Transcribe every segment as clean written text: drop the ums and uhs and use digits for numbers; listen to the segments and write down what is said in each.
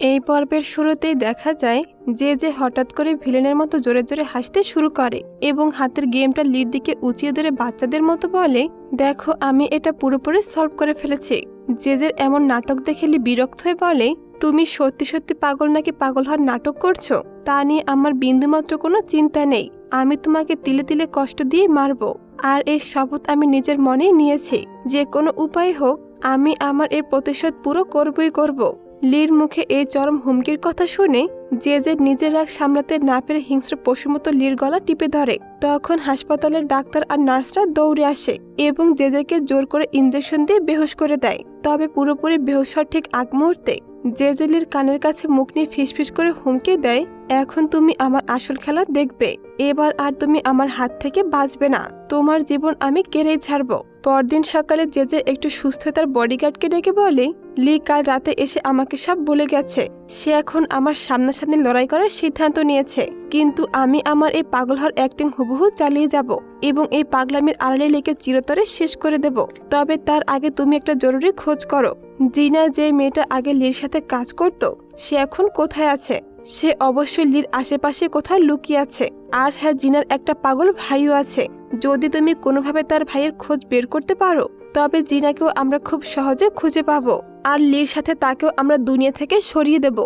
এই পর্বের শুরুতেই দেখা যায় যে হঠাৎ করে ভিলেনের মতো জোরে জোরে হাসতে শুরু করে এবং হাতের গেমটা লির দিকে উঁচিয়ে ধরে বাচ্চাদের মতো বলে, দেখো আমি এটা পুরোপুরি সলভ করে ফেলেছি। জেজের এমন নাটক দেখে লি বিরক্ত হয়ে বলে, তুমি সত্যি সত্যি পাগল নাকি পাগল হওয়ার নাটক করছো তা নিয়ে আমার বিন্দুমাত্র কোনো চিন্তা নেই। আমি তোমাকে তিলে তিলে কষ্ট দিয়ে মারবো, আর এই শপথ আমি নিজের মনেই নিয়েছি। যে কোনো উপায় হোক আমি আমার এর প্রতিশোধ পুরো করবই করব। লির মুখে এই চরম হুমকির কথা শুনে যে নিজের রাগ সামলাতে না পেরে হিংস্র পশুর মতো লির গলা টিপে ধরে। তখন হাসপাতালের ডাক্তার আর নার্সরা দৌড়ে আসে এবং জেজেকে জোর করে ইঞ্জেকশন দিয়ে বেহুশ করে দেয়। তবে পুরোপুরি বেহুশ হওয়ার ঠিক আগ মুহূর্তে জেজেলির কানের কাছে মুখ নিয়ে ফিসফিস করে হুমকি দেয়, এখন তুমি আমার আসল খেলা দেখবে। এবার আর তুমি আমার হাত থেকে বাঁচবে না, তোমার জীবন আমি কেড়েই ছাড়বো। পরদিন সকালে জেজে একটু সুস্থ তার বডিগার্ডকে ডেকে বলে, লি কাল রাতে এসে আমাকে সব বলে গেছে। সে এখন আমার সামনাসামনি লড়াই করার সিদ্ধান্ত নিয়েছে, কিন্তু আমি আমার এই পাগল হওয়ার অ্যাক্টিং হুবহু চালিয়ে যাব এবং এই পাগলামির আড়ালে লেগে চিরতরে শেষ করে দেব। তবে তার আগে তুমি একটা জরুরি খোঁজ করো, জিনা যে মেয়েটা আগে লির সাথে কাজ করত সে এখন কোথায় আছে। সে অবশ্যই লির আশেপাশে কোথাও লুকিয়ে আছে। আর হ্যাঁ, জিনার একটা পাগল ভাইও আছে। যদি তুমি কোনোভাবে তার ভাইয়ের খোঁজ বের করতে পারো তবে জিনাকেও আমরা খুব সহজে খুঁজে পাবো, আর লির সাথে তাকেও আমরা দুনিয়া থেকে সরিয়ে দেব।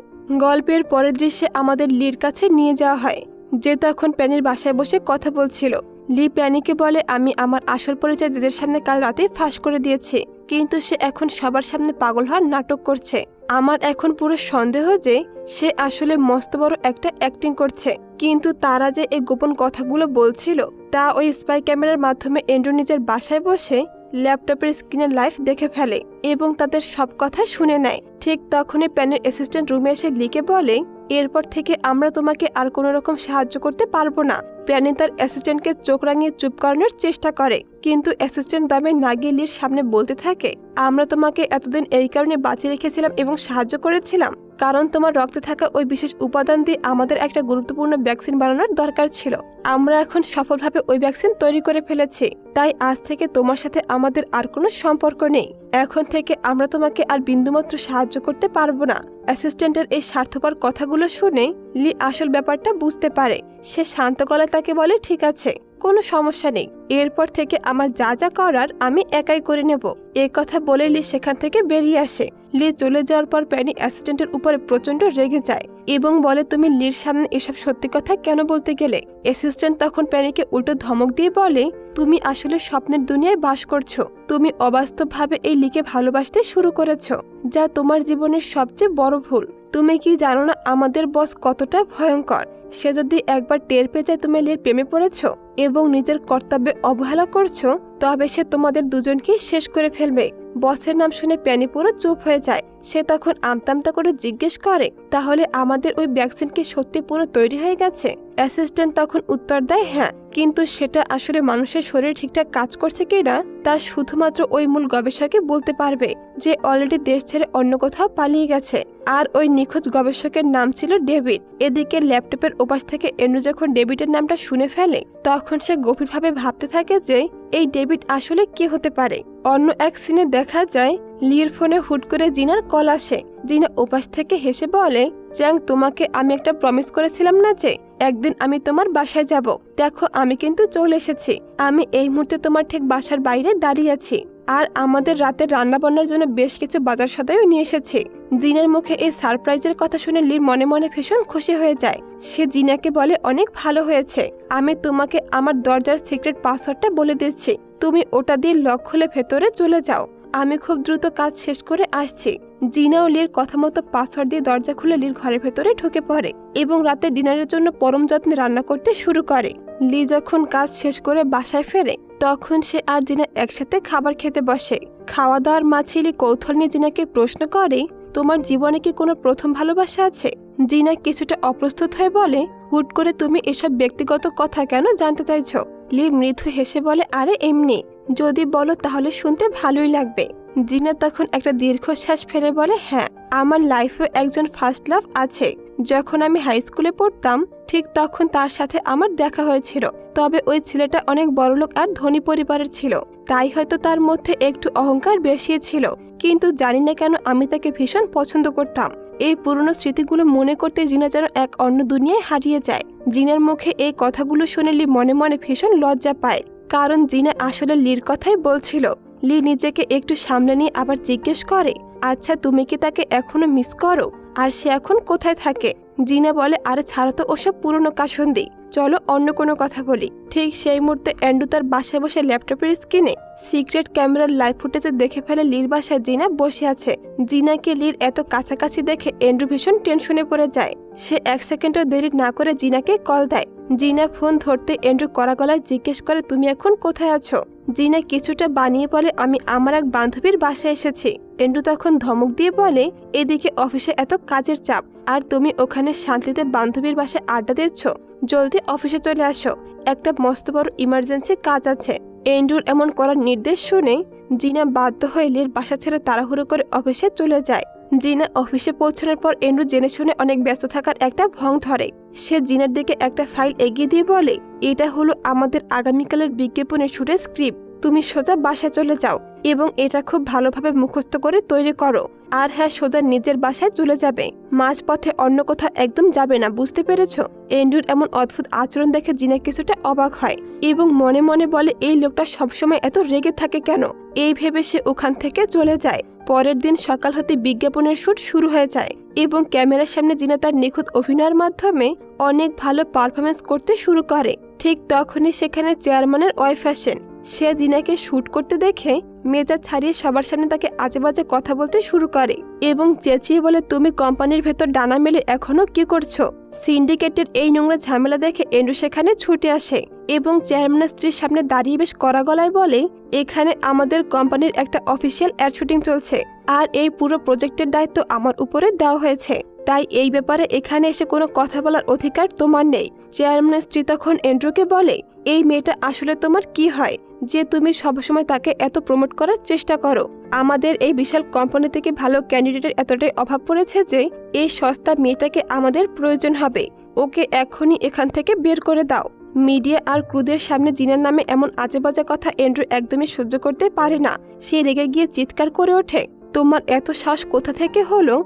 গল্পের পরের দৃশ্যে আমাদের লির কাছে নিয়ে যাওয়া হয়, যে তখন প্যানির বাসায় বসে কথা বলছিল। লি প্যানিকে বলে, আমি আমার আসল পরিচয় জেজের সামনে কাল রাতে ফাঁস করে দিয়েছি, কিন্তু সে এখন সবার সামনে পাগল হওয়ার নাটক করছে। আমার এখন পুরো সন্দেহ যে সে আসলে মস্ত বড় একটা অ্যাক্টিং করছে। কিন্তু তারা যে এই গোপন কথাগুলো বলছিল তা ওই স্পাই ক্যামেরার মাধ্যমে এন্ড্রু নিজের বাসায় বসে ল্যাপটপের স্ক্রিনে লাইভ দেখে ফেলে এবং তাদের সব কথা শুনে নেয়। ঠিক তখনই প্যানের অ্যাসিস্ট্যান্ট রুমে এসে লিকে বলে, এরপর থেকে আমরা তোমাকে আর কোনো রকম সাহায্য করতে পারবো না। প্যানি তার অ্যাসিস্ট্যান্টকে চোখ রাঙিয়ে চুপ করানোর চেষ্টা করে, কিন্তু অ্যাসিস্ট্যান্ট দামে না গিয়ে লির সামনে বলতে থাকে, আমরা তোমাকে এতদিন এই কারণে বাঁচিয়ে রেখেছিলাম এবং সাহায্য করেছিলাম কারণ তোমার রক্তে থাকা ওই বিশেষ উপাদান দিয়ে আমাদের একটা গুরুত্বপূর্ণ ভ্যাকসিন বানানোর দরকার ছিল। আমরা এখন সফলভাবে ওই ভ্যাকসিন তৈরি করে ফেলেছি, তাই আজ থেকে তোমার সাথে আমাদের আর কোনো সম্পর্ক নেই। এখন থেকে আমরা তোমাকে আর বিন্দুমাত্র সাহায্য করতে পারবো না। অ্যাসিস্ট্যান্টের এই স্বার্থপর কথাগুলো শুনে লি আসল ব্যাপারটা বুঝতে পারে। সে শান্ত গলায় তাকে বলে, ঠিক আছে, কোনো সমস্যা নেই, এরপর থেকে আমার যা যা করার আমি একাই করে নেব। এ কথা বলে লি সেখান থেকে বেরিয়ে আসে। লি চলে যাওয়ার পর প্যানি অ্যাসিস্ট্যান্টের উপরে প্রচন্ড রেগে যায় এবং বলে, তুমি লির সামনে এসব সত্যি কথা কেন বলতে গেলে। অ্যাসিস্ট্যান্ট তখন প্যানিকে উল্টো ধমক দিয়ে বলে, তুমি আসলে স্বপ্নের দুনিয়ায় বাস করছো। তুমি অবাস্তবভাবে এই লিকে ভালোবাসতে শুরু করেছো, যা তোমার জীবনের সবচেয়ে বড় ভুল। তুমি কি জানো না আমাদের বস কতটা ভয়ঙ্কর? সে যদি একবার টের পেয়ে যায় তুমি লির প্রেমে পড়েছো এবং নিজের কর্তব্যে অবহেলা করছো, তবে সে তোমাদের দুজনকে শেষ করে ফেলবে। বসের নাম শুনে প্যানি পুরো চুপ হয়ে যায়। সে তখন আমতামতা করে জিজ্ঞেস করে, তাহলে আমাদের ওই ভ্যাকসিন কি সত্যি পুরো তৈরি হয়ে গেছে? অ্যাসিস্ট্যান্ট তখন উত্তর দেয়, হ্যাঁ, কিন্তু সেটা আসলে মানুষের শরীরে ঠিকঠাক কাজ করছে কিনা তা শুধুমাত্র ওই মূল গবেষকই বলতে পারবে, যে অলরেডি দেশ ছেড়ে অন্য কোথাও পালিয়ে গেছে। আর ওই নিখোঁজ গবেষকের নাম ছিল ডেভিড। এদিকে ল্যাপটপের ওপাশ থেকে এন্ড্রু যখন ডেভিডের নামটা শুনে ফেলে তখন সে গভীরভাবে ভাবতে থাকে যে এই ডেভিড আসলে কে হতে পারে। অন্য এক সিনে দেখা যায় লির ফোনে হুট করে জিনার কল আসে। জিনা ওপাশ থেকে হেসে বলে, চ্যাং, তোমাকে আমি একটা প্রমিস করেছিলাম না যে একদিন আমি তোমার বাসায় যাব। দেখো আমি কিন্তু চলে এসেছি। আমি এই মুহূর্তে তোমার ঠিক বাসার বাইরে দাঁড়িয়ে আছি, আর আমাদের রাতের রান্না বান্নার জন্য বেশ কিছু বাজার সদাইও নিয়ে এসেছি। জিনার মুখে এই সারপ্রাইজের কথা শুনে লির মনে মনে ভীষণ খুশি হয়ে যায়। সে জিনাকে বলে, অনেক ভালো হয়েছে, আমি তোমাকে আমার দরজার সিক্রেট পাসওয়ার্ডটা বলে দিচ্ছি, তুমি ওটা দিয়ে লক খুলে ভেতরে চলে যাও। আমি খুব দ্রুত কাজ শেষ করে আসছি। জিনা ও লির কথা মতো পাসওয়ার্ড দিয়ে দরজা খুলে লির ঘরের ভেতরে ঢুকে পড়ে এবং রাতে ডিনারের জন্য পরম যত্নে রান্না করতে শুরু করে। লি যখন কাজ শেষ করে বাসায় ফেরে তখন সে আর জিনা একসাথে খাবার খেতে বসে। খাওয়া দাওয়ার মাঝে লি কৌতূহল নিয়ে জিনাকে প্রশ্ন করে, তোমার জীবনে কি কোনো প্রথম ভালোবাসা আছে? জিনা কিছুটা অপ্রস্তুত হয়ে বলে, হুট করে তুমি এসব ব্যক্তিগত কথা কেন জানতে চাইছো? লি মৃদু হেসে বলে, আরে এমনি, যদি বলো তাহলে শুনতে ভালোই লাগবে। জিনা তখন একটা দীর্ঘশ্বাস ফেলে বলে, হ্যাঁ, আমার লাইফে একজন ফার্স্ট লাভ আছে। যখন আমি হাই স্কুলে পড়তাম ঠিক তখন তার সাথে আমার দেখা হয়েছিল। তবে ওই ছেলেটা অনেক বড়লোক আর ধনী পরিবারের ছিল, তাই হয়তো তার মধ্যে একটু অহংকার বেশি ছিল। কিন্তু জানি না কেন আমি তাকে ভীষণ পছন্দ করতাম। এই পুরনো স্মৃতিগুলো মনে করতে জিনা যেন এক অন্য দুনিয়ায় হারিয়ে যায়। জিনার মুখে এই কথাগুলো শুনে লি মনে মনে ভীষণ লজ্জা পায়, কারণ জিনা আসলে লির কথাই বলছিল। লি নিজেকে একটু সামলে নিয়ে আবার জিজ্ঞেস করে, আচ্ছা তুমি কি তাকে এখনো মিস করো? আর সে এখন কোথায় থাকে? জিনা বলে, আরে ছাড়ো তো ওসব পুরনো কাসন্দি, চলো অন্য কোনো কথা বলি। ঠিক সেই মুহূর্তে এন্ড্রু তার বাসায় বসে ল্যাপটপের স্ক্রিনে সিক্রেট ক্যামেরার লাইভ ফুটেজে দেখে ফেলে লির বাসায় জিনা বসে আছে। জিনাকে লির এত কাছাকাছি দেখে এন্ড্রু ভীষণ টেনশনে পড়ে যায়। সে 1 সেকেন্ডও দেরি না করে জিনাকে কল দেয়। জিনা ফোন ধরতে এন্ড্রু কড়া গলায় জিজ্ঞেস করে, তুমি এখন কোথায় আছো? জিনা কিছুটা বানিয়ে বলে, আমি আমার এক বান্ধবীর বাসায় এসেছি। এন্ড্রু তখন ধমক দিয়ে বলে, এদিকে অফিসে এত কাজের চাপ, আর তুমি ওখানে শান্তিতে বান্ধবীর বাসায় আড্ডা দিচ্ছ? জলদি অফিসে চলে আসো, একটা মস্ত বড় ইমার্জেন্সি কাজ আছে। এন্ড্রুর এমন করার নির্দেশ শুনে জিনা বাধ্য হয়ে লির বাসা ছেড়ে তাড়াহুড়ো করে অফিসে চলে যায়। জিনা অফিসে পৌঁছানোর পর এন্ড্রু জেনে শুনে অনেক ব্যস্ত থাকার একটা ভং ধরে। সে জিনার দিকে একটা ফাইল এগিয়ে দিয়ে বলে, এটা হলো আমাদের আগামীকালের বিজ্ঞাপনের শুটের স্ক্রিপ্ট, তুমি সোজা বাসায় চলে যাও এবং এটা খুব ভালোভাবে মুখস্থ করে তৈরি করো। আর হ্যাঁ, সোজা নিজের বাসায় চলে যাবে, মাঝপথে অন্য কোথাও একদম যাবে না, বুঝতে পেরেছ? এন্ড্রুর এমন অদ্ভুত আচরণ দেখে জিনা কিছুটা অবাক হয় এবং মনে মনে বলে, এই লোকটা সবসময় এত রেগে থাকে কেন? এই ভেবে সে ওখান থেকে চলে যায়। পরের দিন সকাল হতে বিজ্ঞাপনের শুট শুরু হয়ে যায় এবং ক্যামেরার সামনে জিনা তার নিখুঁত অভিনয়ের মাধ্যমে অনেক ভালো পারফরমেন্স করতে শুরু করে। ঠিক তখনই সেখানে চেয়ারম্যানের ওয়াইফ আসেন। সে জিনাকে শুট করতে দেখে মেজাজ ছাড়িয়ে সবার সামনে তাকে আজে বাজে কথা বলতে শুরু করে এবং চেঁচিয়ে বলে, তুমি কোম্পানির ভেতর ডানা মেলে এখনো কি করছো? সিন্ডিকেটের এই নোংরা ঝামেলা দেখে এন্ড্রু সেখানে ছুটে আসে এবং চেয়ারম্যানের স্ত্রীর সামনে দাঁড়িয়ে বেশ কড়া গলায় বলে, এখানে আমাদের কোম্পানির একটা অফিসিয়াল অ্যাড শুটিং চলছে, আর এই পুরো প্রজেক্টের দায়িত্ব আমার উপরে দেওয়া হয়েছে, তাই এই ব্যাপারে এখানে এসে কোনো কথা বলার অধিকার তোমার নেই। চেয়ারম্যানের স্ত্রী তখন এন্ড্রুকে বলে, এই মেয়েটা আসলে তোমার কি হয় যে তুমি সবসময় তাকে এত প্রমোট করার চেষ্টা করো? আমাদের এই বিশাল কোম্পানি থেকে ভালো ক্যান্ডিডেটের এতটাই অভাব পড়েছে যে এই সস্তা মেয়েটাকে আমাদের প্রয়োজন হবে, ওকে এখনই এখান থেকে বের করে দাও। মিডিয়া আর ক্রুদের সামনে জিনার নামে এমন আজেবাজে কথা এন্ড্রু একদমই সহ্য করতে পারে না। সে রেগে গিয়ে চিৎকার করে ওঠে, তোমার এত সাহস কোথা থেকে হলো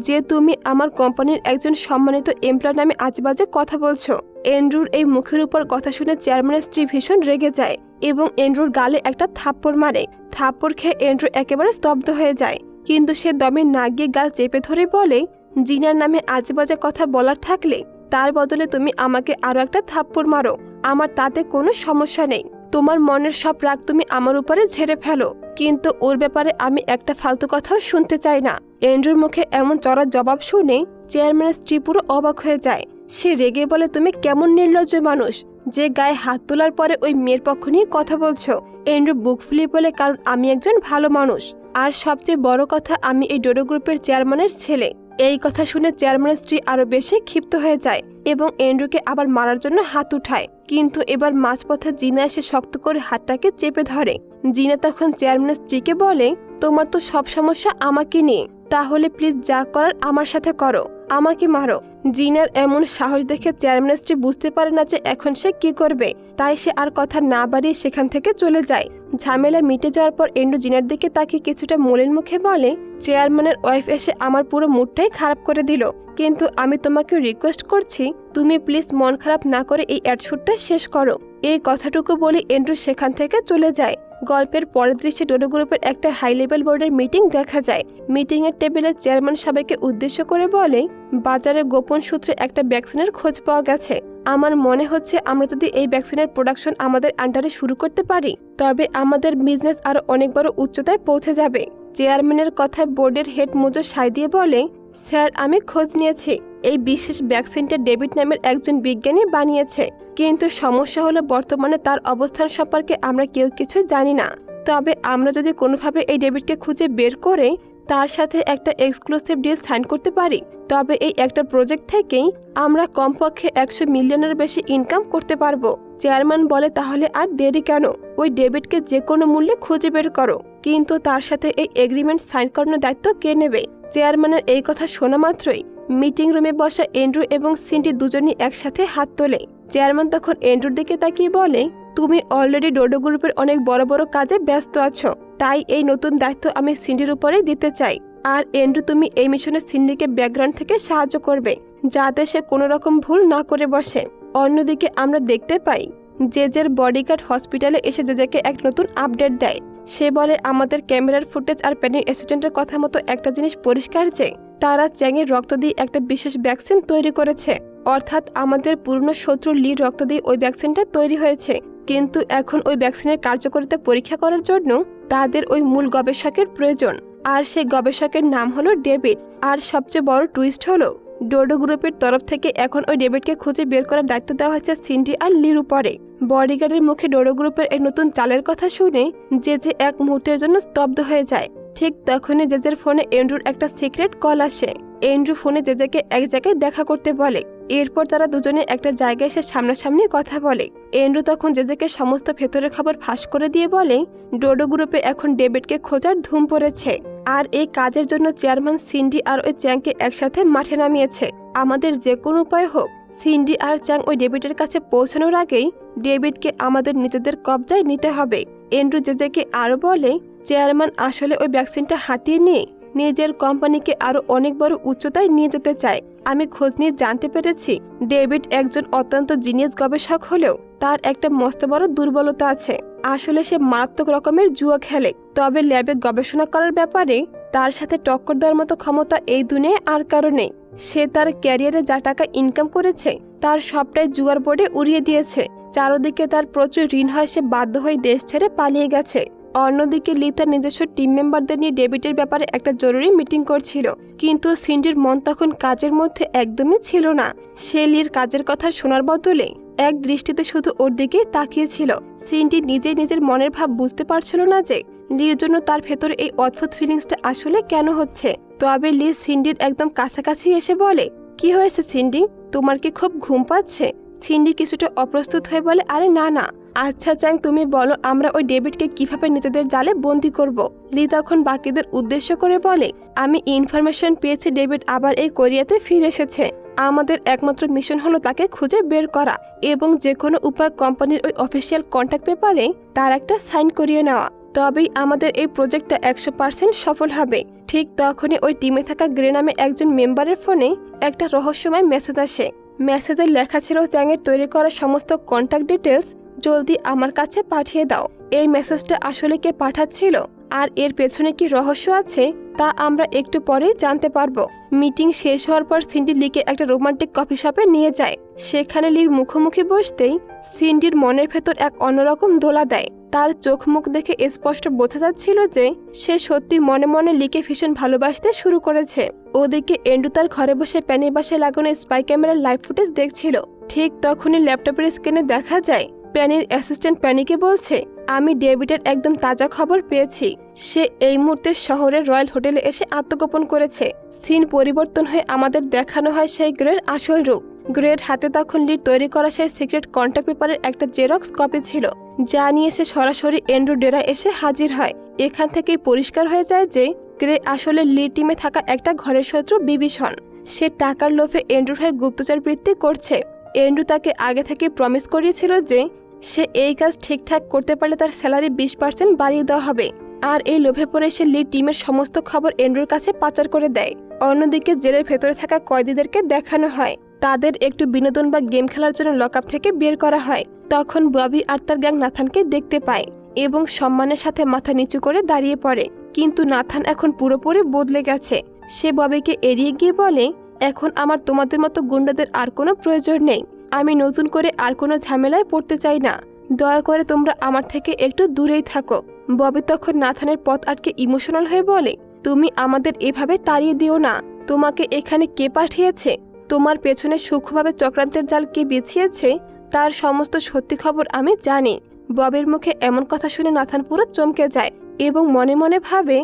যে তুমি আমার কোম্পানির একজন সম্মানিত এমপ্লয় নামে আজেবাজে কথা বলছো? এন্ড্রুর এই মুখের উপর কথা শুনে চেয়ারম্যানের স্ত্রী ভীষণ রেগে যায় এবং এন্ড্রুর গালে একটা থাপ্পড় মারে। থাপ্পড় খেয়ে এন্ড্রু একেবারে স্তব্ধ হয়ে যায়, কিন্তু সে দমে না গিয়ে গাল চেপে ধরে বলে, জিনার নামে আজেবাজে কথা বলার থাকলে তার বদলে তুমি আমাকে আরো একটা থাপ্পড় মারো, আমার তাতে কোনো সমস্যা নেই। তোমার মনের সব রাগ তুমি আমার উপরে ঝেড়ে ফেলো, কিন্তু ওর ব্যাপারে আমি একটা ফালতু কথাও শুনতে চাই না। এন্ড্রুর মুখে এমন চড়ার জবাব শুনে চেয়ারম্যানের স্ত্রী পুরো অবাক হয়ে যায়। সে রেগে বলে, তুমি কেমন নির্লজ্জ মানুষ যে গায়ে হাত তোলার পরে ওই মেয়ের পক্ষ নিয়ে কথা বলছো? এন্ড্রু বুক ফুলিয়ে বলে, কারণ আমি একজন ভালো মানুষ, আর সবচেয়ে বড় কথা আমি এই ডোডো গ্রুপের চেয়ারম্যানের ছেলে। এই কথা শুনে চেয়ারম্যানের স্ত্রী আরো বেশি ক্ষিপ্ত হয়ে যায় এবং এন্ড্রুকে আবার মারার জন্য হাত উঠায়, কিন্তু এবার মাঝপথে জিনা এসে শক্ত করে হাতটাকে চেপে ধরে। জিনা তখন চেয়ারম্যানের স্ত্রীকে বলে, তোমার তো সব সমস্যা আমাকে নিয়ে, তাহলে প্লিজ যা করার আমার সাথে করো, আমাকে মারো। জিনার এমন সাহস দেখে চেয়ারম্যানের স্ত্রী বুঝতে পারে না যে এখন সে কি করবে, তাই সে আর কথা না বাড়িয়ে সেখান থেকে চলে যায়। ঝামেলা মিটে যাওয়ার পর এন্ড্রু জিনার দিকে তাকিয়ে কিছুটা মলিন মুখে বলে, চেয়ারম্যানের ওয়াইফ এসে আমার পুরো মুডটাই খারাপ করে দিল, কিন্তু আমি তোমাকে রিকোয়েস্ট করছি তুমি প্লিজ মন খারাপ না করে এই অ্যাডশুটটা শেষ করো। এই কথাটুকু বলে এন্ড্রু সেখান থেকে চলে যায়। গল্পের পরের দৃশ্যে ডোডো গ্রুপের একটা হাই লেভেল বোর্ডের মিটিং দেখা যায়। মিটিং এর টেবিলে চেয়ারম্যান সবাইকে উদ্দেশ্য করে বলে, বাজারে গোপন সূত্রে একটা ভ্যাকসিনের খোঁজ পাওয়া গেছে। আমার মনে হচ্ছে আমরা যদি এই ভ্যাকসিনের প্রোডাকশন আমাদের আন্ডারে শুরু করতে পারি তবে আমাদের বিজনেস আরো অনেক বড় উচ্চতায় পৌঁছে যাবে। চেয়ারম্যানের কথায় বোর্ডের হেড মোজো সাই দিয়ে বলে, স্যার আমি খোঁজ নিয়েছি, এই বিশেষ ভ্যাকসিনটা ডেভিড নামের একজন বিজ্ঞানী বানিয়েছে, কিন্তু সমস্যা হলো বর্তমানে তার অবস্থান সম্পর্কে আমরা কেউ কিছু জানি না। তবে আমরা যদি কোনোভাবে এই ডেভিডকে খুঁজে বের করে তার সাথে একটা এক্সক্লুসিভ ডিল সাইন করতে পারি তবে এই একটা প্রজেক্ট থেকেই আমরা কমপক্ষে 100 মিলিয়নের বেশি ইনকাম করতে পারবো। চেয়ারম্যান বলে, তাহলে আর দেরি কেন, ওই ডেভিডকে যে কোনো মূল্যে খুঁজে বের করো, কিন্তু তার সাথে এই এগ্রিমেন্ট সাইন করানোর দায়িত্ব কে নেবে? চেয়ারম্যানের এই কথা শোনা মাত্রই মিটিং রুমে বসা এন্ড্রু এবং সিন্ডি দুজনই একসাথে হাত তোলে। চেয়ারম্যান তখন এন্ড্রুর দিকে তাকিয়ে বলে, তুমি অলরেডি ডোডো গ্রুপের অনেক বড় বড় কাজে ব্যস্ত আছো, তাই এই নতুন দায়িত্ব আমি সিন্ডির উপরে দিতে চাই। আর এন্ড্রু তুমি এই মিশনে সিন্ডিকে ব্যাকগ্রাউন্ড থেকে সাহায্য করবে, যাতে সে কোনো রকম ভুল না করে বসে। অন্যদিকে আমরা দেখতে পাই জেজের বডিগার্ড হসপিটালে এসে জেজেকে এক নতুন আপডেট দেয়। সে বলে আমাদের ক্যামেরার ফুটেজ আর প্যানির অ্যাসিস্ট্যান্টের কথা মতো একটা জিনিস পরিষ্কার যে তারা চ্যাংয়ের রক্ত দিয়ে একটা বিশেষ ভ্যাকসিন তৈরি করেছে, অর্থাৎ আমাদের পুরনো শত্রু লির রক্ত দিয়ে ওই ভ্যাকসিনটা তৈরি হয়েছে। কিন্তু এখন ওই ভ্যাকসিনের কার্যকারিতা পরীক্ষা করার জন্য তাদের ওই মূল গবেষকের প্রয়োজন, আর সেই গবেষকের নাম হলো ডেভিড। আর সবচেয়ে বড় টুইস্ট হলো ডোডো গ্রুপের তরফ থেকে এখন ওই ডেভিডকে খুঁজে বের করার দায়িত্ব দেওয়া হয়েছে সিন্ডি আর লির উপরে। বডিগার্ডের মুখে ডোডো গ্রুপের এই নতুন চালের কথা শুনে জেজে এক মুহূর্তের জন্য স্তব্ধ হয়ে যায়। ঠিক তখনই জেজের ফোনে এন্ড্রুর একটা সিক্রেট কল আসে। এন্ড্রু ফোনে জেজেকে এক জায়গায় দেখা করতে বলে। এরপর তারা দুজনে একটা জায়গায় এসে সামনাসামনি কথা বলে। এন্ড্রু তখন জেজেকে সমস্ত ভেতরের খবর ফাঁস করে দিয়ে বলে ডোডো গ্রুপে এখন ডেভিডকে খোঁজার ধুম পড়েছে, আর এই কাজের জন্য চেয়ারম্যান সিন্ডি আর ওই চ্যাংকে একসাথে মাঠে নামিয়েছে। আমাদের যে কোনো উপায় হোক সিন্ডি আর চ্যাং ওই ডেভিডের কাছে পৌঁছানোর আগেই ডেভিডকে আমাদের নিজেদের কবজায় নিতে হবে। এন্ড্রু জেজেকে আরও বলে চেয়ারম্যান আসলে ওই ভ্যাকসিনটা হাতিয়ে নিয়ে নিজের কোম্পানিকে আরো অনেক বড় উচ্চতায় নিয়ে যেতে চায়। আমি খোঁজ নিয়ে জানতে পেরেছি ডেভিড একজন অত্যন্ত জিনিয়াস গবেষক হলেও তার একটা মস্ত বড় দুর্বলতা আছে। আসলে সে মারাত্মক রকমের জুয়া খেলে, তবে ল্যাবে গবেষণা করার ব্যাপারে তার সাথে টক্কর দেওয়ার মতো ক্ষমতা এই দুনিয়ায় আর কারো নেই। সে তার ক্যারিয়ারে যা টাকা ইনকাম করেছে তার সবটাই জুয়ার বোর্ডে উড়িয়ে দিয়েছে। চারদিকে তার প্রচুর ঋণ হয়, সে বাধ্য হয়ে দেশ ছেড়ে পালিয়ে গেছে। অন্যদিকে লি তার নিজস্ব টিম মেম্বারদের নিয়ে ডেভিডের ব্যাপারে একটা জরুরি মিটিং করছিল, কিন্তু সিন্ডির মন তখন কাজের মধ্যে একদমই ছিল না। সে লির কাজের কথা শোনার বদলে এক দৃষ্টিতে শুধু ওর দিকেই তাকিয়েছিল। সিন্ডি নিজেই নিজের মনের ভাব বুঝতে পারছিল না যে লির জন্য তার ভেতরে এই অদ্ভুত ফিলিংসটা আসলে কেন হচ্ছে। তবে লি সিন্ডির একদম কাছাকাছি এসে বলে, কি হয়েছে সিন্ডি, তোমার কি খুব ঘুম পাচ্ছে? সিন্ডি কিছুটা অপ্রস্তুত হয়ে বলে, আরে না না। আচ্ছা চ্যাং, তুমি বলো আমরা ওই ডেভিডকে কিভাবে নিজেদের জালে বন্দি করব। লি তখন বাকিদের উদ্দেশ্য করে বলে, আমি ইনফরমেশন পেয়েছি ডেভিড আবার এই কোরিয়াতে ফিরে এসেছে। আমাদের একমাত্র মিশন হলো তাকে খুঁজে বের করা এবং যে কোনো উপায় কোম্পানির ওই অফিসিয়াল কন্ট্যাক্ট পেপারে তার একটা সাইন করিয়ে নেওয়া, তবেই আমাদের এই প্রজেক্টটা 100% সফল হবে। ঠিক তখনই ওই টিমে থাকা গ্রে নামে একজন মেম্বারের ফোনে একটা রহস্যময় মেসেজ আসে। মেসেজের লেখা ছিল চ্যাংয়ের তৈরি করা সমস্ত কন্ট্যাক্ট ডিটেলস জলদি আমার কাছে পাঠিয়ে দাও। এই মেসেজটা আসলে কে পাঠাচ্ছিল আর এর পেছনে কি রহস্য আছে তা আমরা একটু পরেই জানতে পারবো। মিটিং শেষ হওয়ার পর সিন্ডি লিকে একটা রোমান্টিক কফি শপে নিয়ে যায়। সেখানে লির মুখোমুখি বসতেই সিন্ডির মনের ভেতর এক অন্যরকম দোলা দেয়। তার চোখ মুখ দেখে স্পষ্ট বোঝা যাচ্ছিল যে সে সত্যি মনে মনে লিকে ভীষণ ভালোবাসতে শুরু করেছে। ওদিকে এন্ড্রু তার ঘরে বসে প্যানির বাসায় লাগানো স্পাই ক্যামেরার লাইভ ফুটেজ দেখছিল। ঠিক তখনই ল্যাপটপের স্ক্রিনে দেখা যায় প্যানির অ্যাসিস্ট্যান্ট প্যানিকে বলছে, আমি ডেভিডের একদম তাজা খবর পেয়েছি। সে এই মুহূর্তে শহরের রয়্যাল হোটেলে এসে আত্মগোপন করেছে। সিন পরিবর্তন হয়ে আমাদের দেখানো হয় সেই গ্রের আসল রূপ। গ্রের হাতে তখন লির তৈরি করা সেই সিক্রেট কন্ট্যাক্ট পেপারের একটা জেরক্স কপি ছিল, যা নিয়ে সে সরাসরি এন্ড্রু ডেরা এসে হাজির হয়। এখান থেকেই পরিষ্কার হয়ে যায় যে গ্রে আসলে লি টিমে থাকা একটা ঘরের শত্রু বিভীষণ। সে টাকার লোভে এন্ড্রুর হয়ে গুপ্তচর বৃত্তি করছে। এন্ড্রু তাকে আগে থেকে প্রমিস করিয়েছিল যে সে এই কাজ ঠিকঠাক করতে পারলে তার স্যালারি 20% বাড়িয়ে দেওয়া হবে, আর এই লোভে পড়ে সে লিড টিমের সমস্ত খবর এন্ড্রুর কাছে পাচার করে দেয়। অন্যদিকে জেলের ভেতরে থাকা কয়েদিদেরকে দেখানো হয় তাদের একটু বিনোদন বা গেম খেলার জন্য লকআপ থেকে বের করা হয়। তখন ববি আর তার গ্যাং নাথানকে দেখতে পায় এবং সম্মানের সাথে মাথা নিচু করে দাঁড়িয়ে পড়ে। কিন্তু নাথান এখন পুরোপুরি বদলে গেছে। সে ববিকে এড়িয়ে গিয়ে বলে, এখন আমার তোমাদের মতো গুন্ডাদের আর কোনো প্রয়োজন নেই। আমি নতুন করে আর কোনো ঝামেলায় পড়তে চাই না। দয়া করে তোমরা আমার থেকে একটু দূরেই থাকো। ববি তখন নাথানের পথ আটকে ইমোশনাল হয়ে বলে, তুমি আমাদের এভাবে তাড়িয়ে দিও না। তোমাকে এখানে কে পাঠিয়েছে? তোমার পেছনে সূক্ষ্মভাবে চক্রান্তের জাল কে বিছিয়েছে তার সমস্ত সত্যি খবর আমি জানি। ববির মুখে এমন কথা শুনে নাথান পুরো চমকে যায় এবং মনে মনে ভাবে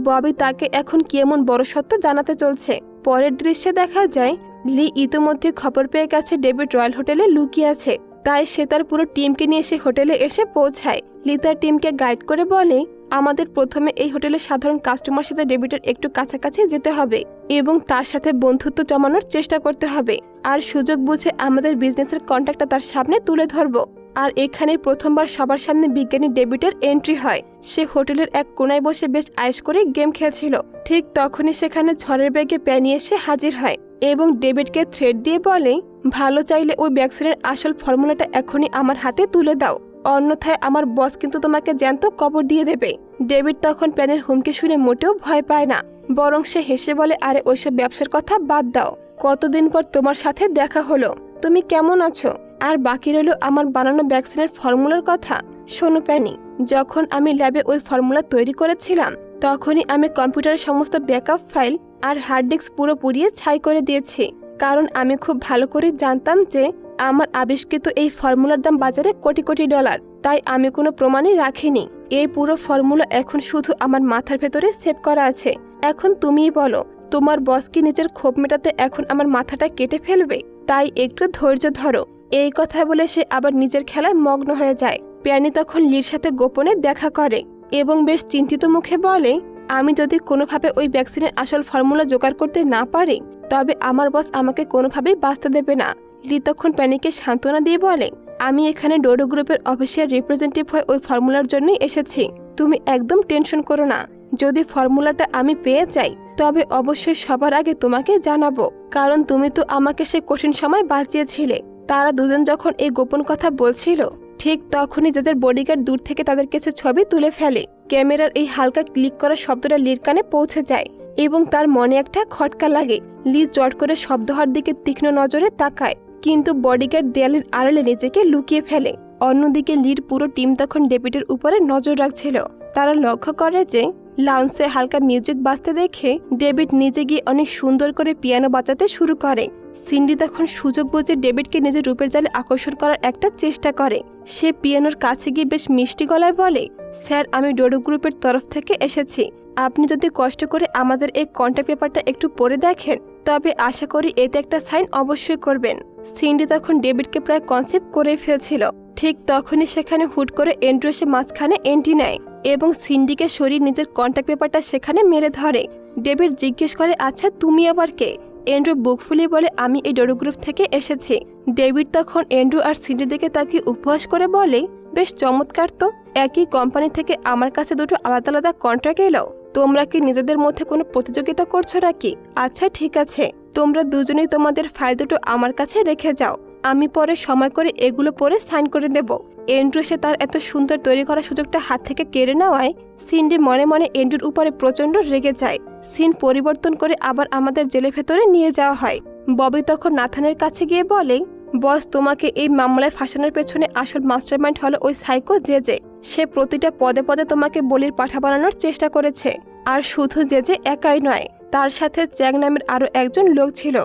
ববি তাকে এখন কি এমন বড় সত্য জানাতে চলছে। পরের দৃশ্যে দেখা যায় লি ইতিমধ্যে খবর পেয়ে গেছে ডেভিড রয়্যাল হোটেলে লুকিয়ে আছে। তাই সে তার পুরো টিমকে নিয়ে সে হোটেলে এসে পৌঁছায়। লি তার টিমকে গাইড করে বলে, আমাদের প্রথমে এই হোটেলের সাধারণ কাস্টমার সাথে ডেভিডের একটু কাছাকাছি যেতে হবে এবং তার সাথে বন্ধুত্ব জমানোর চেষ্টা করতে হবে, আর সুযোগ বুঝে আমাদের বিজনেসের কন্ট্যাক্টটা তার সামনে তুলে ধরবো। আর এখানে প্রথমবার সবার সামনে বিজ্ঞানী ডেভিডের এন্ট্রি হয়। সে হোটেলের এক কোনায় বসে বেশ আয়েশ করে গেম খেলছিল। ঠিক তখনই সেখানে ঝড়ের বেগে প্যানি এসে হাজির হয় এবং ডেভিডকে থ্রেট দিয়ে বলে, ভালো চাইলে ওই ভ্যাকসিনের আসল ফর্মুলাটা এখনই আমার হাতে তুলে দাও, অন্যথায় আমার বস কিন্তু তোমাকে জ্যান্ত কবর দিয়ে দেবে। ডেভিড তখন প্যানের হুমকি শুনে মোটেও ভয় পায় না, বরং সে হেসে বলে, আরে ওইসব ব্যবসার কথা বাদ দাও, কতদিন পর তোমার সাথে দেখা হলো, তুমি কেমন আছো? আর বাকি রইল আমার বানানো ভ্যাকসিনের ফর্মুলার কথা। শোনো প্যানি, যখন আমি ল্যাবে ওই ফর্মুলা তৈরি করেছিলাম তখনই আমি কম্পিউটারের সমস্ত ব্যাকআপ ফাইল আর হার্ড ডিস্ক পুরো পুড়িয়ে ছাই করে দিয়েছি, কারণ আমি খুব ভালো করে জানতাম যে আমার আবিষ্কৃত এই ফর্মুলার দাম বাজারে কোটি কোটি ডলার। তাই আমি কোনো প্রমাণই রাখিনি। এই পুরো ফর্মুলা এখন শুধু আমার মাথার ভেতরে সেভ করা আছে। এখন তুমিই বলো, তোমার বস কি নিজের ক্ষোভ মেটাতে এখন আমার মাথাটা কেটে ফেলবে? তাই একটু ধৈর্য ধরো। এই কথা বলে সে আবার নিজের খেলায় মগ্ন হয়ে যায়। প্যানি তখন লির সাথে গোপনে দেখা করে এবং বেশ চিন্তিত মুখে বলে, আমি যদি কোনোভাবে ওই ভ্যাকসিনের আসল ফর্মুলা জোগাড় করতে না পারি তবে আমার বস আমাকে কোনোভাবেই বাঁচতে দেবে না। লি তখন প্যানিকে সান্ত্বনা দিয়ে বলে, আমি এখানে ডোডো গ্রুপের অফিসিয়াল রিপ্রেজেন্টেটিভ হয়ে ওই ফর্মুলার জন্যই এসেছি। তুমি একদম টেনশন করো না। যদি ফর্মুলাটা আমি পেয়ে যাই তবে অবশ্যই সবার আগে তোমাকে জানাবো, কারণ তুমি তো আমাকে সে কঠিন সময় বাঁচিয়েছিলে। তারা দুজন যখন এই গোপন কথা বলছিল ঠিক তখনই যাদের বডিগার্ড দূর থেকে তাদের কিছু ছবি তুলে ফেলে। ক্যামেরার এই হালকা ক্লিক করা শব্দটা লির কানে পৌঁছে যায় এবং তার মনে একটা খটকা লাগে। লি চট করে শব্দ হওয়ার দিকে তীক্ষ্ণ নজরে তাকায়, কিন্তু বডিগার্ড দেয়ালের আড়ালে নিজেকে লুকিয়ে ফেলে। অন্যদিকে লির পুরো টিম তখন ডেভিডের উপরে নজর রাখছিল। তারা লক্ষ্য করে যে লাউন্সে হালকা মিউজিক বাজতে দেখে ডেভিড নিজে গিয়ে অনেক সুন্দর করে পিয়ানো বাজাতে শুরু করে। সিন্ডি তখন সুযোগ বুঝে ডেভিডকে নিজের রূপের জালে আকর্ষণ করার একটা চেষ্টা করে। সে পিয়ানোর কাছে গিয়ে বেশ মিষ্টি গলায় বলে, স্যার, আমি ডোডো গ্রুপের তরফ থেকে এসেছি। আপনি যদি কষ্ট করে আমাদের এই কন্ট্যাক্ট পেপারটা একটু পড়ে দেখেন তবে আশা করি এতে একটা সাইন অবশ্যই করবেন। সিন্ডি তখন ডেভিডকে প্রায় কনসেপ্ট করে ফেলছিল। ঠিক তখনই সেখানে হুট করে এন্ড্রু এসে মাঝখানে এন্ট্রি নেয় এবং সিন্ডিকে সরিয়ে নিজের কন্ট্যাক্ট পেপারটা সেখানে মেরে ধরে। ডেভিড জিজ্ঞেস করে, আচ্ছা তুমি আবার কে? এন্ড্রু বুক ফুলিয়ে বলে, আমি এই ডোডো গ্রুপ থেকে এসেছি। ডেভিড তখন এন্ড্রু আর সিন্ডির দিকে তাকিয়ে উপহাস করে বলে, বেশ চমৎকার তো, একই কোম্পানি থেকে আমার কাছে দুটো আলাদা আলাদা কন্ট্রাক্ট এলো। তোমরা কি নিজেদের মধ্যে কোনো প্রতিযোগিতা করছো নাকি? আচ্ছা ঠিক আছে, তোমরা দুজনেই তোমাদের ফাইল দুটো আমার কাছে রেখে যাও, আমি পরে সময় করে এগুলো পরে সাইন করে দেব। এন্ড্রু সে তার এত সুন্দর তৈরি করার সুযোগটা হাত থেকে কেড়ে নেওয়ায় সিন্ডি মনে মনে এন্ড্রুর উপরে প্রচন্ড রেগে যায়। সিন পরিবর্তন করে আবার আমাদের জেলের ভেতরে নিয়ে যাওয়া হয়। ববি তখন নাথানের কাছে গিয়ে বলে, বস, তোমাকে এই মামলায় ফাঁসানোর পেছনে আসল মাস্টারমাইন্ড হলো ওই সাইকো জেজে। সে প্রতিটা পদে পদে তোমাকে বলির পাঠা বানানোর চেষ্টা করেছে। আর শুধু জেজে একাই নয়, তার সাথে চ্যাং নামের আরো একজন লোক ছিল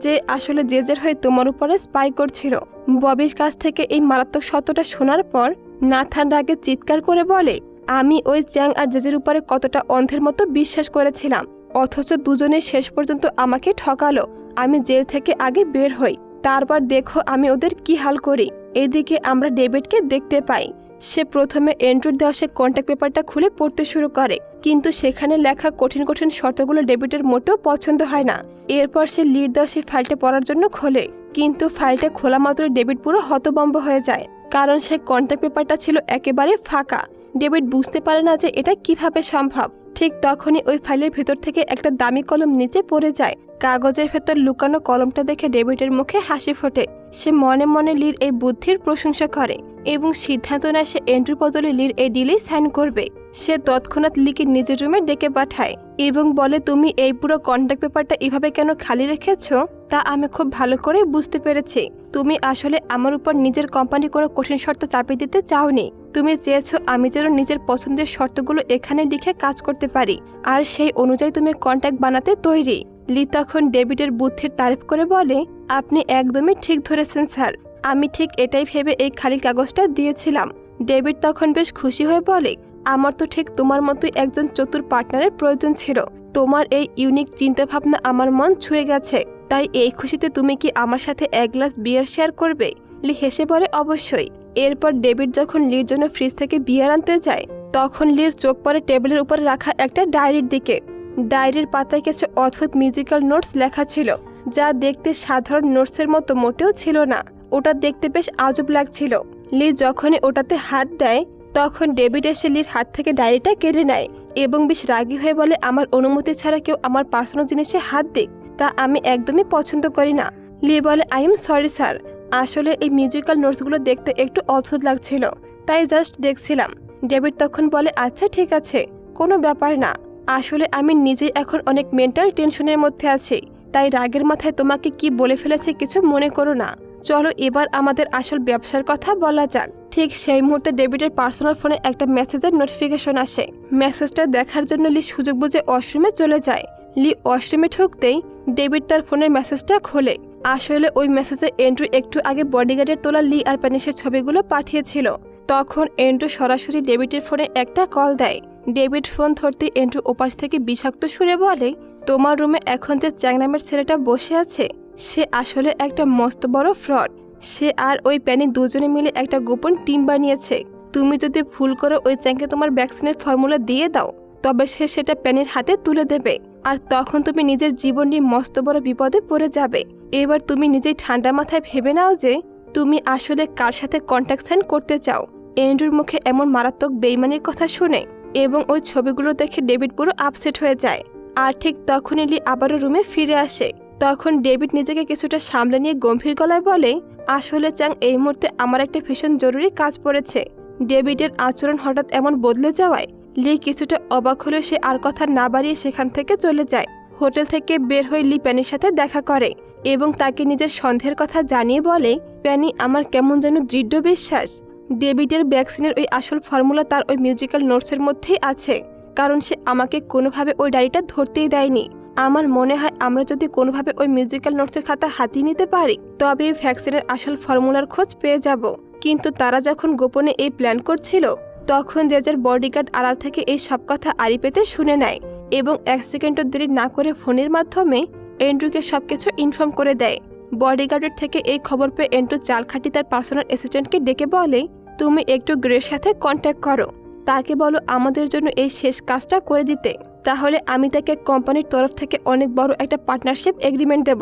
যে আসলে জেজের হয়ে তোমার উপরে স্পাই করছিল। ববির কাছ থেকে এই মারাত্মক সত্যটা শোনার পর নাথান রাগে চিৎকার করে বলে, আমি ওই চ্যাং আর জেজের উপরে কতটা অন্ধের মতো বিশ্বাস করেছিলাম, অথচ দুজনে শেষ পর্যন্ত আমাকে ঠকালো। আমি জেল থেকে আগে বের হই, তারপর দেখো আমি ওদের কি হাল করি। এদিকে আমরা ডেভিডকে দেখতে পাই। সে প্রথমে এন্ড্রুর দেওয়া সে কন্ট্যাক্ট পেপারটা খুলে পড়তে শুরু করে, কিন্তু সেখানে লেখা কঠিন কঠিন শর্তগুলো ডেভিডের মোটেও পছন্দ হয় না। এরপর সে লিড দেওয়া সেই ফাইলটা পড়ার জন্য খোলে, কিন্তু ফাইলটা খোলা মাত্র ডেভিড পুরো হতভম্ব হয়ে যায়, কারণ সে কন্ট্যাক্ট পেপারটা ছিল একেবারে ফাঁকা। ডেভিড বুঝতে পারে না যে এটা কিভাবে সম্ভব। ঠিক তখনই ওই ফাইলের ভেতর থেকে একটা দামি কলম নিচে পড়ে যায়। কাগজের ভেতর লুকানো কলমটা দেখে ডেভিডের মুখে হাসি ফোটে। সে মনে মনে লির এই বুদ্ধির প্রশংসা করে এবং সিদ্ধান্ত নেয় সে এন্ড্রুর বদলে লির এই ডিলেই সাইন করবে। সে তৎক্ষণাৎ লিকে নিজের রুমে ডেকে পাঠায় এবং বলে, তুমি এই পুরো কন্ট্যাক্ট পেপারটা এভাবে কেন খালি রেখেছ তা আমি খুব ভালো করে বুঝতে পেরেছি। তুমি আসলে আমার উপর নিজের কোম্পানি কোনো কঠিন শর্ত চাপিয়ে দিতে চাওনি। তুমি চেয়েছো আমি যেন নিজের পছন্দের শর্তগুলো এখানে লিখে কাজ করতে পারি, আর সেই অনুযায়ী তুমি কন্ট্যাক্ট বানাতে তৈরি। লি তখন ডেভিডের বুদ্ধির তারিফ করে বলে, আপনি একদমই ঠিক ধরেছেন স্যার, আমি ঠিক এটাই ভেবে এই খালি কাগজটা দিয়েছিলাম। ডেভিড তখন বেশ খুশি হয়ে বলে, আমার তো ঠিক তোমার মতোই একজন চতুর পার্টনারের প্রয়োজন ছিল। তোমার এই ইউনিক চিন্তাভাবনা আমার মন ছুঁয়ে গেছে। তাই এই খুশিতে তুমি কি আমার সাথে এক গ্লাস বিয়ার শেয়ার করবে? লি হেসে বলে, অবশ্যই। এরপর ডেভিড যখন লির জন্য ফ্রিজ থেকে বিয়ার আনতে যায় তখন লির চোখ পড়ে টেবিলের উপর রাখা একটা ডায়েরির দিকে। ডায়েরির পাতায় কিছু অদ্ভুত মিউজিক্যাল নোটস লেখা ছিল, যা দেখতে সাধারণ নোটসের মতো মোটেও ছিল না। ওটা দেখতে বেশ আজব লাগছিল। লি যখনই ওটাতে হাত দেয় তখন ডেভিড এসে লির হাত থেকে ডায়েরিটা কেড়ে নেয় এবং বেশ রাগী হয়ে বলে, আমার অনুমতি ছাড়া কেউ আমার পার্সোনাল জিনিসে হাত দিক তা আমি একদমই পছন্দ করি না। লি বলে, আই এম সরি স্যার, আসলে এই মিউজিক্যাল নোটসগুলো দেখতে একটু অদ্ভুত লাগছিল, তাই জাস্ট দেখছিলাম। ডেভিড তখন বলে, আচ্ছা ঠিক আছে, কোনো ব্যাপার না, আসলে আমি নিজেই এখন অনেক মেন্টাল টেনশনের মধ্যে আছি, তাই রাগের মাথায় তোমাকে কি বলে ফেলেছে কিছু মনে করো না। চলো এবার আমাদের আসল ব্যবসার কথা বলা যাক। ঠিক সেই মুহূর্তে ডেভিডের পার্সোনাল ফোনে একটা মেসেজের নোটিফিকেশন আসে। মেসেজটা দেখার জন্য লি সুযোগ বুঝে ওয়াশরুমে চলে যায়। লি ওয়াশরুমে ঢুকতেই ডেভিড তার ফোনের মেসেজটা খোলে। আসলে ওই মেসেজে এন্ড্রু একটু আগে বডিগার্ডের তোলা লি আর প্যানিসের ছবিগুলো পাঠিয়েছিল। তখন এন্ড্রু সরাসরি ডেভিডের ফোনে একটা কল দেয়। ডেভিড ফোন ধরতে এন্ড্রু ওপাশ থেকে বিষাক্ত সুরে বলে, তোমার রুমে এখন যে চ্যাং নামের ছেলেটা বসে আছে সে আসলে একটা মস্ত বড় ফ্রড। সে আর ওই প্যানি দুজনে মিলে একটা গোপন টিম বানিয়েছে। তুমি যদি ভুল করে ওই চ্যাংকে তোমার ভ্যাকসিনের ফর্মুলা দিয়ে দাও তবে সে সেটা প্যানির হাতে তুলে দেবে, আর তখন তুমি নিজের জীবন নিয়ে মস্ত বড় বিপদে পড়ে যাবে। এবার তুমি নিজেই ঠান্ডা মাথায় ভেবে নাও যে তুমি আসলে কার সাথে কন্ট্যাক্ট সাইন করতে চাও। এন্ড্রুর মুখে এমন মারাত্মক বেইমানির কথা শুনে এবং ওই ছবিগুলো দেখে ডেভিড পুরো আপসেট হয়ে যায়। আর ঠিক তখনই লি আবারও রুমে ফিরে আসে। তখন ডেভিড নিজেকে কিছুটা সামলে নিয়ে গম্ভীর গলায় বলে, আসলে চ্যাং এই মুহূর্তে আমার একটা ভীষণ জরুরি কাজ পড়েছে। ডেভিডের আচরণ হঠাৎ এমন বদলে যাওয়ায় লি কিছুটা অবাক হলে সে আর কথা না বাড়িয়ে সেখান থেকে চলে যায়। হোটেল থেকে বের হয়ে লি প্যানির সাথে দেখা করে এবং তাকে নিজের সন্দেহের কথা জানিয়ে বলে, প্যানি, আমার কেমন যেন দৃঢ় বিশ্বাস ডেভিডের ভ্যাকসিনের ওই আসল ফর্মুলা তার ওই মিউজিক্যাল নোটসের মধ্যেই আছে, কারণ সে আমাকে কোনোভাবে ওই ডায়েরিটা ধরতেই দেয়নি। আমার মনে হয় আমরা যদি কোনোভাবে ওই মিউজিক্যাল নোটসের খাতা হাতিয়ে নিতে পারি তবে এই ভ্যাকসিনের আসল ফর্মুলার খোঁজ পেয়ে যাব। কিন্তু তারা যখন গোপনে এই প্ল্যান করছিল তখন জেজের বডিগার্ড আড়াল থেকে এই সব কথা আড়ি পেতে শুনে নেয় এবং 1 সেকেন্ডও দেরি না করে ফোনের মাধ্যমে এন্ড্রুকে সবকিছু ইনফর্ম করে দেয়। বডিগার্ডের থেকে এই খবর পেয়ে এন্ড্রু চাল খাটি তার পার্সোনাল অ্যাসিস্ট্যান্টকে ডেকে বলে, তুমি একটু গ্রের সাথে কন্ট্যাক্ট করো, তাকে বলো আমাদের জন্য এই শেষ কাজটা করে দিতে, তাহলে আমি তাকে কোম্পানির তরফ থেকে অনেক বড় একটা পার্টনারশিপ এগ্রিমেন্ট দেব।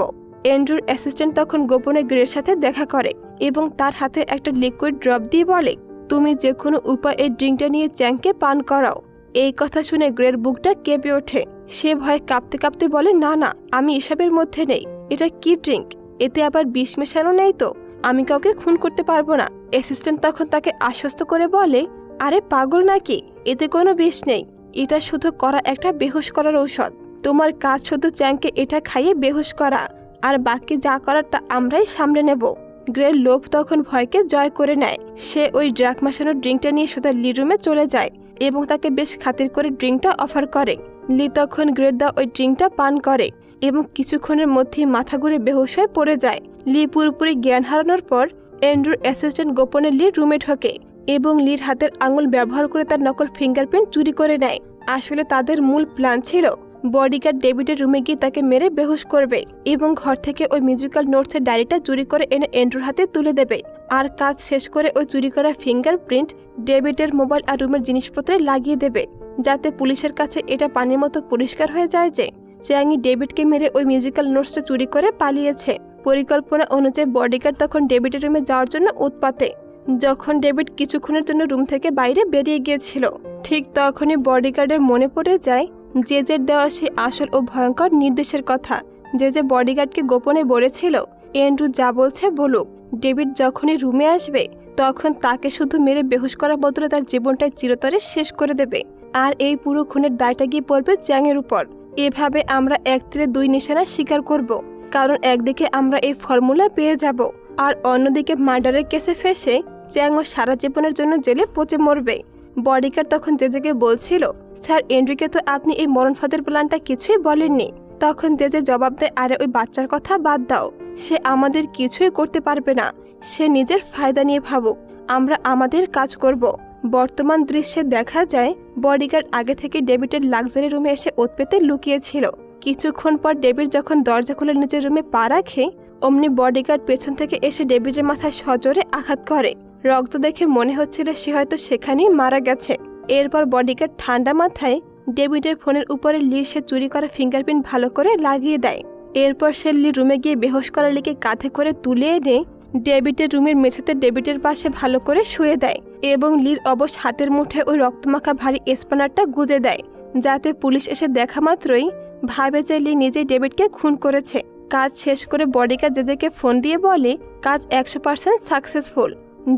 এন্ড্রুর অ্যাসিস্ট্যান্ট তখন গোপনে গ্রের সাথে দেখা করে এবং তার হাতে একটা লিকুইড ড্রপ দিয়ে বলে, তুমি যে কোনো উপায়ে এই ড্রিঙ্কটা নিয়ে চ্যাংকে পান করাও। এই কথা শুনে গ্রের বুকটা কেঁপে ওঠে। সে ভয়ে কাঁপতে কাঁপতে বলে, না না, আমি এসবের মধ্যে নেই, এটা কি ড্রিঙ্ক, এতে আবার বিষ মেশানো নেই তো, আমি কাউকে খুন করতে পারবো না। অ্যাসিস্ট্যান্ট তখন তাকে আশ্বস্ত করে বলে, আরে পাগল নাকি, এতে কোনো বিষ নেই, এটা শুধু করা একটা বেহুশ করার ঔষধ। তোমার কাজ শুধু চ্যাংকে এটা খাইয়ে বেহুশ করা, আর বাকি যা করার তা আমরাই সামলে নেব। গ্রের লোভ তখন ভয়কে জয় করে নেয়। সে ওই ড্রাগ মেশানো ড্রিঙ্কটা নিয়ে সোজা লি রুমে চলে যায় এবং তাকে বেশ খাতির করে ড্রিঙ্কটা অফার করে। লি তখন গ্রের দেওয়া ওই ড্রিঙ্কটা পান করে এবং কিছুক্ষণের মধ্যেই মাথা ঘুরে বেহুশ হয়ে পড়ে যায়। লি পুরোপুরি জ্ঞান হারানোর পর এন্ড্রুর অ্যাসিস্ট্যান্ট গোপনে লির রুমে ঢোকে এবং লির হাতের আঙুল ব্যবহার করে তার নকল ফিঙ্গারপ্রিন্ট চুরি করে নেয়। আসলে তাদের মূল প্ল্যান ছিল বডিগার্ড ডেভিডের রুমে গিয়ে তাকে মেরে বেহুশ করবে এবং ঘর থেকে ওই মিউজিক্যাল নোটসের ডায়েরিটা চুরি করে এনে এন্ড্রুর হাতে তুলে দেবে। আর কাজ শেষ করে ওই চুরি করা ফিঙ্গারপ্রিন্ট ডেভিডের মোবাইল আর রুমের জিনিসপত্রে লাগিয়ে দেবে, যাতে পুলিশের কাছে এটা পানির মতো পরিষ্কার হয়ে যায় যে চ্যাংই ডেভিডকে মেরে ওই মিউজিক্যাল নোটসটা চুরি করে পালিয়েছে। পরিকল্পনা অনুযায়ী বডিগার্ড তখন ডেভিডের রুমে যাওয়ার জন্য উৎপাতে। যখন ডেভিড কিছুক্ষণের জন্য রুম থেকে বাইরে বেরিয়ে গিয়েছিল ঠিক তখনই বডিগার্ডের মনে পড়ে যায় জেজের দেওয়া সেই আসল ও ভয়ঙ্কর নির্দেশের কথা। যে বডিগার্ডকে গোপনে বলেছিল, এন্ড্রু যা বলছে বলুক, ডেভিড যখনই রুমে আসবে তখন তাকে শুধু মেরে বেহুশ করার বদলে তার জীবনটাই চিরতরে শেষ করে দেবে, আর এই পুরো খুনের দায়টা গিয়ে পড়বে চ্যাংয়ের উপর। এভাবে আমরা 1 তীরে 2 নিশানা শিকার করব, কারণ একদিকে আমরা এই ফর্মুলা পেয়ে যাব আর অন্যদিকে মার্ডারের কেসে ফেসে চ্যাংও সারা জীবনের জন্য জেলে পচে মরবে। বডিগার্ড তখন জেজেকে বলছিল, স্যার এন্ড্রুকে তো আপনি এই মরণ ফাঁদের প্ল্যানটা কিছুই বলেননি। তখন জেজে জবাব দেয়, আরে ওই বাচ্চার কথা বাদ দাও, সে আমাদের কিছুই করতে পারবে না, সে নিজের ফায়দা নিয়ে ভাবুক, আমরা আমাদের কাজ করব। বর্তমান দৃশ্যে দেখা যায় বডিগার্ড আগে থেকে ডেভিডের লাক্সারি রুমে এসে ওত পেতে লুকিয়েছিল। কিছুক্ষণ পর ডেভিড যখন দরজা খুলে নিজের রুমে পা রাখে অমনি বডিগার্ড পেছন থেকে এসে ডেভিডের মাথায় সজোরে আঘাত করে। রক্ত দেখে মনে হচ্ছিল সে হয়তো সেখানেই মারা গেছে। এরপর বডিগার্ড ঠান্ডা মাথায় ডেভিডের ফোনের উপরে লির সে চুরি করা ফিঙ্গারপ্রিন্ট ভালো করে লাগিয়ে দেয়। এরপর সে লির রুমে গিয়ে বেহুশ করা লিকে কাঁধে করে তুলে এনে ডেভিডের রুমের মেঝেতে ডেভিডের পাশে ভালো করে শুয়ে দেয় এবং লির অবশ হাতের মুঠে ওই রক্তমাখা ভারী স্প্যানারটা গুজে দেয়, যাতে পুলিশ এসে দেখা মাত্রই ভাবে যে লি নিজেই ডেভিডকে খুন করেছে। কাজ শেষ করে বডিগার্ড জেজেকে ফোন দিয়ে বলে কাজ 100% সাকসেসফুল।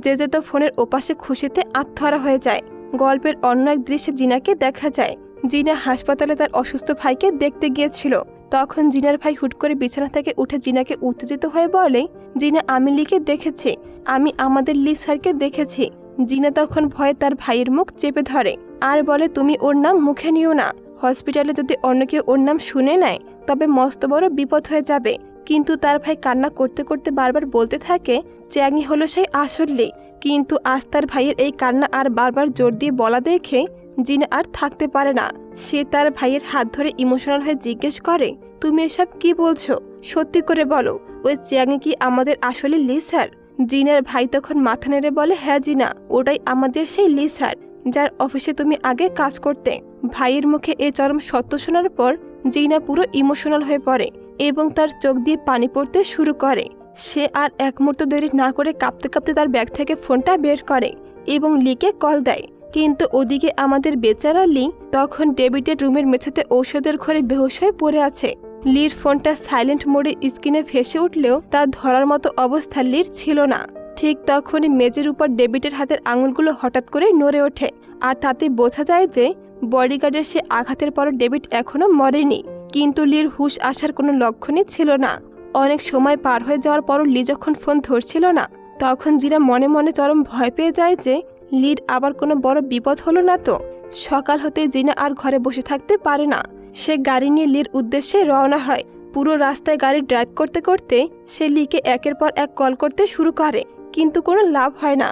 জেজে তো ফোনের ওপাশে খুশিতে আত্মহারা হয়ে যায়। গল্পের অন্য এক দৃশ্যে জিনাকে দেখা যায়। জিনা হাসপাতালে তার অসুস্থ ভাইকে দেখতে গিয়েছিল। তখন জিনার ভাই হুট করে বিছানা থেকে উঠে জিনাকে উত্তেজিত হয়ে বলে, জিনা আমি লিকে দেখেছি, আমি আমাদের লি স্যারকে দেখেছি। জিনা তখন ভয়ে তার ভাইয়ের মুখ চেপে ধরে আর বলে তুমি ওর নাম মুখে নিও না, হসপিটালে যদি অন্য কেউ ওর নাম শুনে নেয় তবে মস্ত বড় বিপদ হয়ে যাবে। কিন্তু তার ভাই কান্না করতে করতে বারবার বলতে থাকে চ্যাংই হলো সেই আসল লি। কিন্তু আজ তার ভাইয়ের এই কান্না আর বারবার জোর দিয়ে বলা দেখে জিনা আর থাকতে পারে না। সে তার ভাইয়ের হাত ধরে ইমোশনাল হয়ে জিজ্ঞেস করে তুমি এসব কি বলছো, সত্যি করে বলো ওই চ্যাংই কি আমাদের আসলে লি স্যার? জিনার ভাই তখন মাথা নেড়ে বলে হ্যাঁ জিনা, ওটাই আমাদের সেই লি স্যার যার অফিসে তুমি আগে কাজ করতে। ভাইয়ের মুখে এই চরম সত্য শোনার পর জিনা পুরো ইমোশনাল হয়ে পড়ে এবং তার চোখ দিয়ে পানি পড়তে শুরু করে। সে আর এক মুহূর্ত দেরি না করে কাঁপতে কাঁপতে তার ব্যাগ থেকে ফোনটা বের করে এবং লিকে কল দেয়। কিন্তু ওদিকে আমাদের বেচারা লি তখন ডেভিডের রুমের মেঝেতে ঔষধের ঘরে বেহুশ হয়ে পড়ে আছে। লির ফোনটা সাইলেন্ট মোডে স্ক্রিনে ভেসে উঠলেও তার ধরার মতো অবস্থা লির ছিল না। ঠিক তখনই মেজের উপর ডেভিডের হাতের আঙুলগুলো হঠাৎ করে নড়ে ওঠে আর তাতে বোঝা যায় যে বডিগার্ডের সে আঘাতের পর ডেভিড এখনো মরেনি। কিন্তু লির হুশ আসার কোনো লক্ষণই ছিল না। অনেক সময় পার হয়ে যাওয়ার পরও লি যখন ফোন ধরছিল না তখন জিনা মনে মনে চরম ভয় পেয়ে যায় যে লির আবার কোনো বড় বিপদ হলো না তো। সকাল হতে জিনা আর ঘরে বসে থাকতে পারে না। সে গাড়ি নিয়ে লির উদ্দেশ্যে রওনা হয়। পুরো রাস্তায় গাড়ি ড্রাইভ করতে করতে সে লিকে একের পর এক কল করতে শুরু করে, কিন্তু কোনো লাভ হয় না।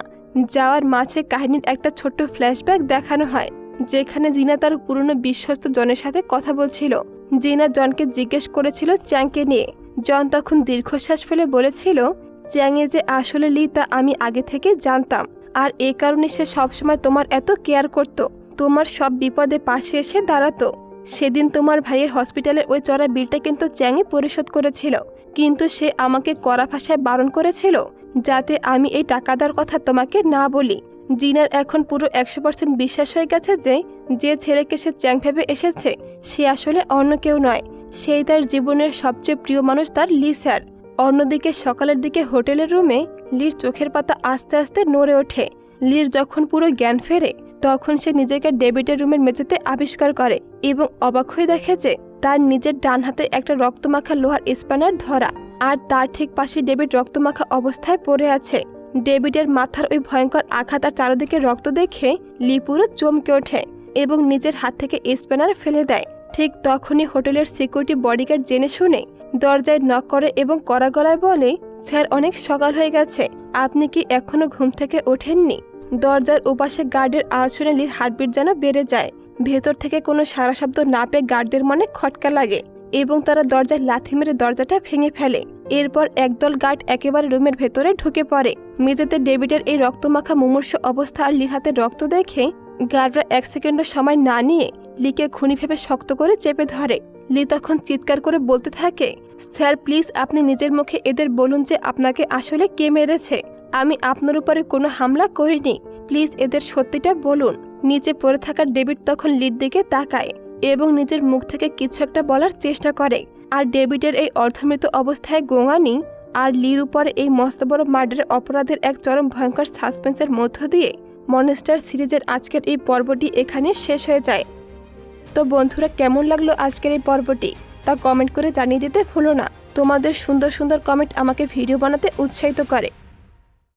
যাওয়ার মাঝে কাহিনীর একটা ছোট্ট ফ্ল্যাশব্যাক দেখানো হয়, যেখানে জিনা তার পুরনো বিশ্বস্ত জনের সাথে কথা বলছিল। জিনা জনকে জিজ্ঞেস করেছিল চ্যাংকে নিয়ে। জন তখন দীর্ঘশ্বাস ফেলে বলেছিল চ্যাংয়ে যে আসলে লি তা আমি আগে থেকে জানতাম, আর এই কারণে সে সবসময় তোমার এত কেয়ার করত, তোমার সব বিপদে পাশে এসে দাঁড়াতো। সেদিন তোমার ভাইয়ের হসপিটালের ওই চড়া বিলটা কিন্তু চ্যাংই পরিশোধ করেছিল, কিন্তু সে আমাকে কড়া ভাষায় বারণ করেছিল যাতে আমি এই টাকা দেওয়ার কথা তোমাকে না বলি। জিনার এখন পুরো 100% বিশ্বাস হয়ে গেছে যে ছেলেকে সে চ্যাং ভেবে এসেছে সে আসলে অন্য কেউ নয়, সেই তার জীবনের সবচেয়ে প্রিয় মানুষ তার লি স্যার। অন্যদিকে সকালের দিকে হোটেলের রুমে লির চোখের পাতা আস্তে আস্তে নড়ে ওঠে। লির যখন পুরো জ্ঞান ফেরে তখন সে নিজেকে ডেভিডের রুমের মেঝেতে আবিষ্কার করে এবং অবাক হয়ে দেখে যে তার নিজের ডান হাতে একটা রক্তমাখা লোহার স্প্যানার ধরা, আর তার ঠিক পাশে ডেভিড রক্তমাখা অবস্থায় পড়ে আছে। ডেভিডের মাথার ওই ভয়ঙ্কর আঘাত আর চারদিকে রক্ত দেখে লি পুরো চমকে ওঠে এবং নিজের হাত থেকে স্প্যানার ফেলে দেয়। ঠিক তখনই হোটেলের সিকিউরিটি বডিগার্ড জেনে শুনে দরজায় নক করে এবং কড়া গলায় বলে স্যার অনেক সকাল হয়ে গেছে, আপনি কি এখনো ঘুম থেকে ওঠেননি? দরজার ওপাশে গার্ডের আওয়াজ শুনে লির হার্টবিট যেন বেড়ে যায়। ভেতর থেকে কোনো সারা শব্দ না পেয়ে গার্ডদের মনে খটকা লাগে এবং তারা দরজায় লাথি মেরে দরজাটা ভেঙে ফেলে। এরপর একদল গার্ড একেবারে রুমের ভেতরে ঢুকে পড়ে। মেঝেতে ডেভিডের এই রক্তমাখা মুমূর্ষ অবস্থা আর লির হাতে রক্ত দেখে গার্ডরা 1 সেকেন্ডও সময় না নিয়ে লিকে খুনি ভেবে শক্ত করে চেপে ধরে। লি তখন চিৎকার করে বলতে থাকে স্যার প্লিজ আপনি নিজের মুখে এদের বলুন যে আপনাকে আসলে কে মেরেছে। আমি আপনার উপরে কোনো হামলা করিনি, প্লিজ এদের সত্যিটা বলুন। নিচে পড়ে থাকা ডেভিড তখন লির দিকে তাকায় এবং নিজের মুখ থেকে কিছু একটা বলার চেষ্টা করে। আর ডেভিডের এই অর্ধমৃত অবস্থায় গোঙানি আর লির উপরে এই মস্ত বড় মার্ডারের অপরাধের এক চরম ভয়ঙ্কর সাসপেন্সের মধ্য দিয়ে মনস্টার সিরিজের আজকের এই পর্বটি এখানে শেষ হয়ে যায়। তো বন্ধুরা, কেমন লাগলো আজকের এই পর্বটি তা কমেন্ট করে জানিয়ে দিতে ভুলো না। তোমাদের সুন্দর সুন্দর কমেন্ট আমাকে ভিডিও বানাতে উৎসাহিত করে।